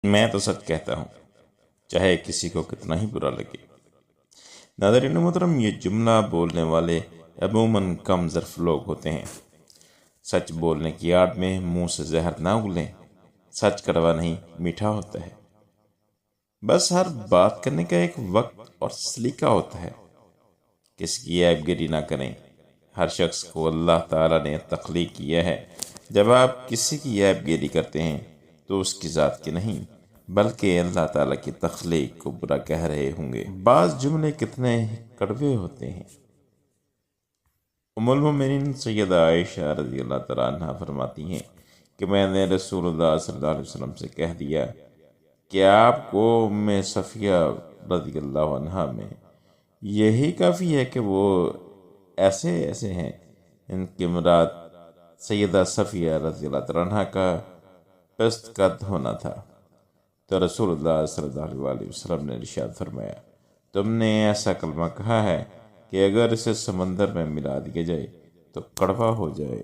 میں تو سچ کہتا ہوں، چاہے کسی کو کتنا ہی برا لگے۔ ناظرین محترم، یہ جملہ بولنے والے عموماً کم ظرف لوگ ہوتے ہیں۔ سچ بولنے کی آڑ میں منہ سے زہر نہ اگلیں۔ سچ کڑوا نہیں، میٹھا ہوتا ہے۔ بس ہر بات کرنے کا ایک وقت اور سلیقہ ہوتا ہے۔ کسی کی عیب گری نہ کریں۔ ہر شخص کو اللہ تعالیٰ نے تخلیق کیا ہے۔ جب آپ کسی کی عیب گری کرتے ہیں تو اس کی ذات کی نہیں بلکہ اللہ تعالیٰ کی تخلیق کو برا کہہ رہے ہوں گے۔ بعض جملے کتنے کڑوے ہوتے ہیں۔ ام المومنین سیدہ عائشہ رضی اللہ تعالیٰ عنہ فرماتی ہیں کہ میں نے رسول اللہ صلی اللہ علیہ وسلم سے کہہ دیا کہ آپ کو ام صفیہ رضی اللہ عنہ میں یہی کافی ہے کہ وہ ایسے ہیں۔ ان کی مراد سیدہ صفیہ رضی اللہ تعالیٰ عنہ کا پست قد ہونا تھا۔ تو رسول اللہ صلی اللہ علیہ وسلم نے ارشاد فرمایا، تم نے ایسا کلمہ کہا ہے کہ اگر اسے سمندر میں ملا دیا جائے تو کڑوا ہو جائے۔